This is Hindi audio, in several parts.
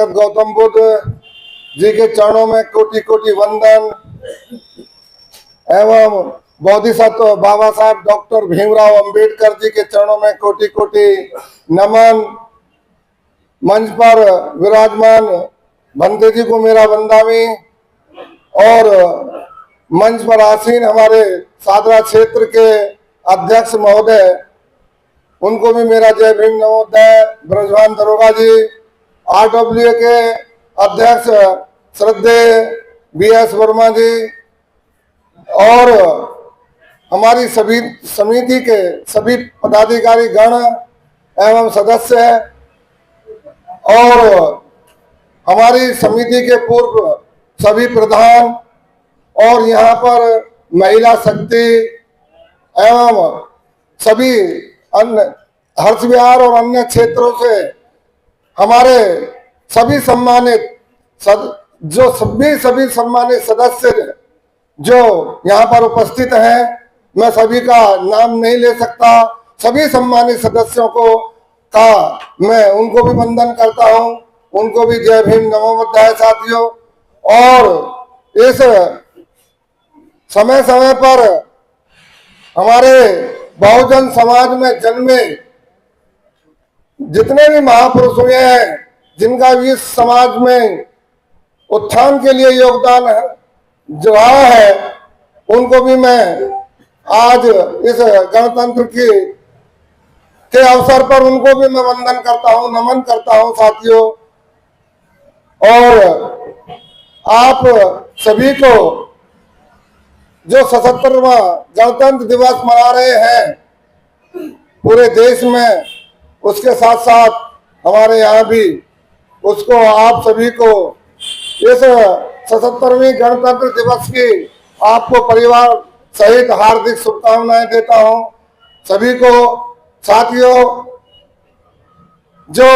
तथागत गौतम बुद्ध जी के चरणों में कोटि कोटि वंदन एवं बोधिसत्व बाबा साहब डॉक्टर भीमराव अंबेडकर जी के चरणों में कोटि कोटि नमन। मंच पर विराजमान भंते जी को मेरा वंदामी और मंच पर आसीन हमारे सादरा क्षेत्र के अध्यक्ष महोदय उनको भी मेरा जय भीम नमोदय। ब्रजवान दरोगा जी, RWA के अध्यक्ष श्रद्धेय BS वर्मा जी और हमारी सभी समिति के सभी पदाधिकारी गण एवं सदस्य और हमारी समिति के पूर्व सभी प्रधान और यहाँ पर महिला शक्ति एवं सभी अन्य हर्ष विहार और अन्य क्षेत्रों से हमारे सभी सम्मानित सभी सम्मानित सदस्य जो यहाँ पर उपस्थित हैं, मैं सभी का नाम नहीं ले सकता। सभी सम्मानित सदस्यों का मैं उनको भी वंदन करता हूँ, उनको भी जय भीम नमोबुद्धाय साथियों। और इस समय समय पर हमारे बहुजन समाज में जन्मे जितने भी महापुरुष हुए हैं, जिनका भी इस समाज में उत्थान के लिए योगदान जो रहा है, उनको भी मैं आज इस गणतंत्र के अवसर पर उनको भी मैं वंदन करता हूं, नमन करता हूं साथियों। और आप सभी को जो 77वां गणतंत्र दिवस मना रहे हैं पूरे देश में, उसके साथ साथ हमारे यहाँ भी, उसको आप सभी को इस 77वें गणतंत्र दिवस की आपको परिवार सहित हार्दिक शुभकामनाएं देता हूं सभी को। साथियों, जो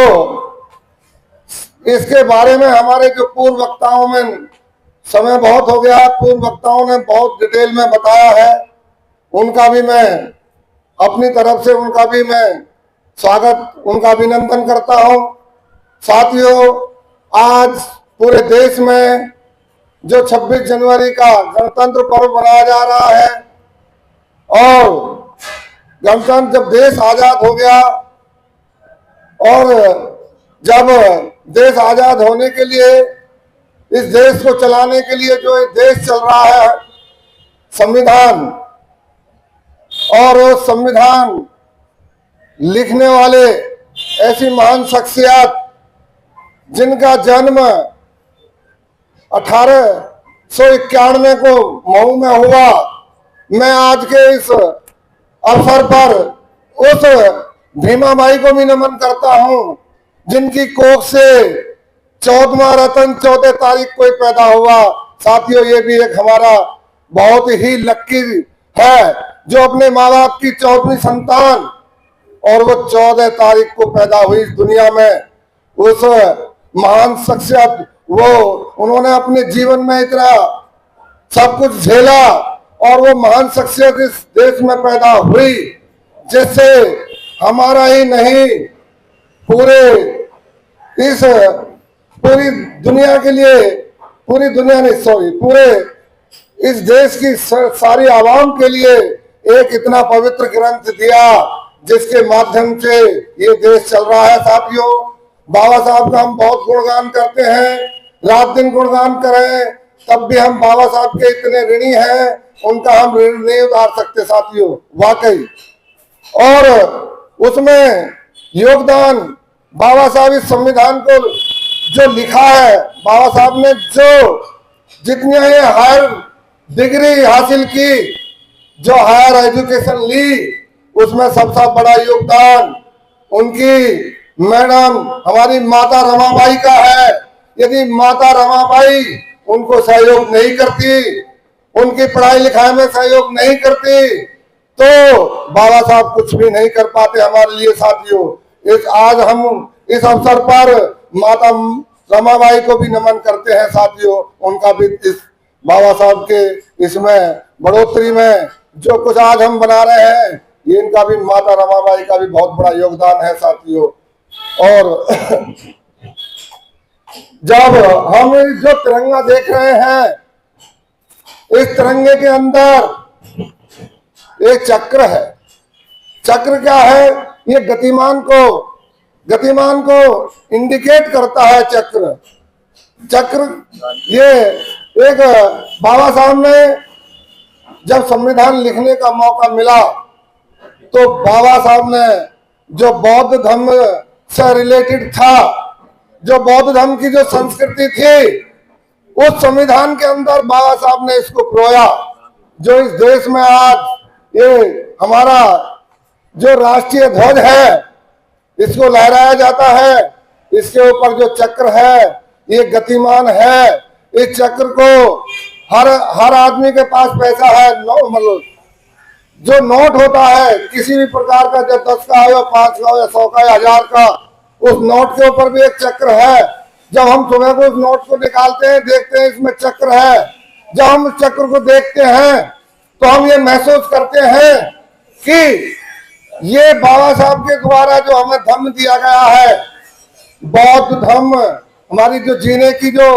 इसके बारे में हमारे जो पूर्व वक्ताओं में समय बहुत हो गया, पूर्व वक्ताओं ने बहुत डिटेल में बताया है, उनका भी मैं अपनी तरफ से उनका भी मैं स्वागत, उनका अभिनंदन करता हूं। साथियों, आज पूरे देश में जो 26 जनवरी का गणतंत्र पर्व मनाया जा रहा है और गणतंत्र जब देश आजाद हो गया और जब देश आजाद होने के लिए इस देश को चलाने के लिए जो देश चल रहा है संविधान, और वो संविधान लिखने वाले ऐसी महान शख्सियत जिनका जन्म 1891 को मऊ में हुआ, मैं आज के इस अवसर पर उस भीमाबाई को भी नमन करता हूं, जिनकी कोख से 14वां रतन 14 तारीख को पैदा हुआ। साथियों, ये भी एक हमारा बहुत ही लक्की है जो अपने माँ बाप की 14वीं संतान और वो 14 तारीख को पैदा हुई इस दुनिया में। उस महान शख्सियत, वो उन्होंने अपने जीवन में इतना सब कुछ झेला और वो महान शख्सियत इस देश में पैदा हुई जिससे हमारा ही नहीं पूरी दुनिया के लिए, पूरी दुनिया नहीं सॉरी पूरे इस देश की सारी आवाम के लिए एक इतना पवित्र ग्रंथ दिया जिसके माध्यम से ये देश चल रहा है। साथियों, बाबा साहब का हम बहुत गुणगान करते हैं, रात दिन गुणगान करें तब भी हम बाबा साहब के इतने ऋणी हैं, उनका हम ऋण नहीं उतार सकते साथियों, वाकई। और उसमें योगदान बाबा साहब इस संविधान को जो लिखा है, बाबा साहब ने जो जितनी हायर डिग्री हासिल की, जो हायर एजुकेशन ली, उसमें सबसे बड़ा योगदान उनकी मैडम हमारी माता रमाबाई का है। यदि माता रमाबाई उनको सहयोग नहीं करती, उनकी पढ़ाई लिखाई में सहयोग नहीं करती, तो बाबा साहब कुछ भी नहीं कर पाते हमारे लिए साथियों। आज हम इस अवसर पर माता रमाबाई को भी नमन करते हैं साथियों। उनका भी इस बाबा साहब के इसमें बढ़ोतरी में जो कुछ आज हम बना रहे हैं, ये इनका भी, माता रमाबाई का भी बहुत बड़ा योगदान है साथियों। और जब हम जो तिरंगा देख रहे हैं, इस तिरंगे के अंदर एक चक्र है। चक्र क्या है? ये गतिमान को इंडिकेट करता है। चक्र ये एक बाबा साहब ने जब संविधान लिखने का मौका मिला तो बाबा साहब ने जो बौद्ध धर्म से रिलेटेड था, जो बौद्ध धर्म की जो संस्कृति थी, उस संविधान के अंदर बाबा साहब ने इसको पिरोया। जो इस देश में आज ये हमारा जो राष्ट्रीय ध्वज है, इसको लहराया जाता है, इसके ऊपर जो चक्र है ये गतिमान है। इस चक्र को हर आदमी के पास पैसा है, मतलब जो नोट होता है किसी भी प्रकार का, जब 10 का हो या 5 का हो या 100 का या 1000 का, उस नोट के ऊपर भी एक चक्र है। जब हम सुबह को उस नोट को निकालते हैं, देखते हैं इसमें चक्र है। जब हम उस चक्र को देखते हैं तो हम ये महसूस करते हैं कि ये बाबा साहब के द्वारा जो हमें धर्म दिया गया है, बौद्ध धर्म, हमारी जो जीने की जो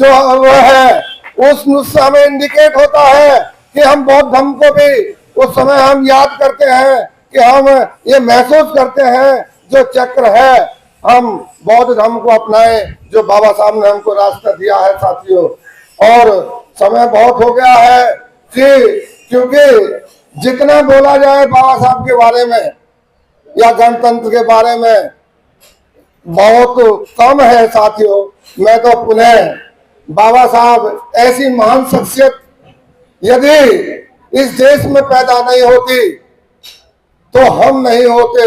वो है, उससे हमें इंडिकेट होता है कि हम बौद्ध धर्म को भी उस समय हम याद करते हैं कि हम ये महसूस करते हैं जो चक्र है, हम बौद्ध धर्म को अपनाएं, जो बाबा साहब ने हमको रास्ता दिया है साथियों। और समय बहुत हो गया है क्योंकि जितना बोला जाए बाबा साहब के बारे में या गणतंत्र के बारे में बहुत कम है साथियों। मैं तो पुनः बाबा साहब ऐसी महान शख्सियत यदि इस देश में पैदा नहीं होती तो हम नहीं होते,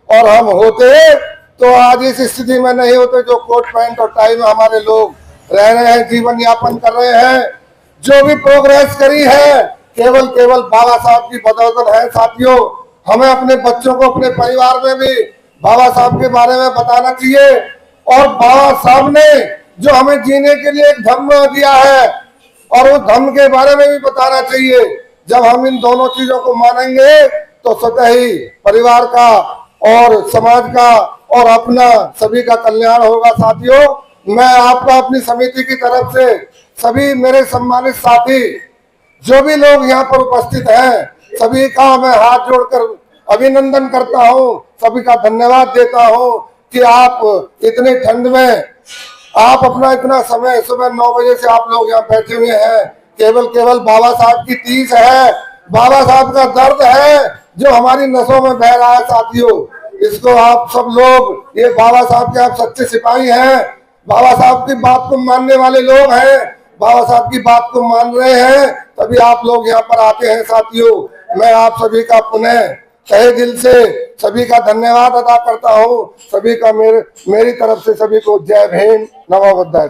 और हम होते तो आज इस स्थिति में नहीं होते जो कोट पैंट और टाई में हमारे लोग रह रहे हैं, जीवन यापन कर रहे हैं। जो भी प्रोग्रेस करी है केवल बाबा साहब की बदौलत है साथियों। हमें अपने बच्चों को, अपने परिवार में भी बाबा साहब के बारे में बताना चाहिए, और बाबा साहब ने जो हमें जीने के लिए एक धर्म दिया है और उस धर्म के बारे में भी बताना चाहिए। जब हम इन दोनों चीजों को मानेंगे तो स्वतः ही परिवार का और समाज का और अपना सभी का कल्याण होगा साथियों। मैं आपका अपनी समिति की तरफ से सभी मेरे सम्मानित साथी जो भी लोग यहाँ पर उपस्थित हैं, सभी का मैं हाथ जोड़कर अभिनंदन करता हूँ, सभी का धन्यवाद देता हूँ कि आप इतनी ठंड में आप अपना इतना समय, सुबह 9 बजे से आप लोग यहाँ बैठे हुए हैं। केवल बाबा साहब की तीस है, बाबा साहब का दर्द है जो हमारी नसों में बह रहा है साथियों। इसको आप सब लोग, ये बाबा साहब के आप सच्चे सिपाही हैं, बाबा साहब की बात को मानने वाले लोग हैं, बाबा साहब की बात को मान रहे हैं, तभी आप लोग यहाँ पर आते हैं साथियों। मैं आप सभी का पुनः तहे दिल से सभी का धन्यवाद अदा करता हूँ। सभी का मेरी तरफ से सभी को जय भीम, नमो बुद्धाय।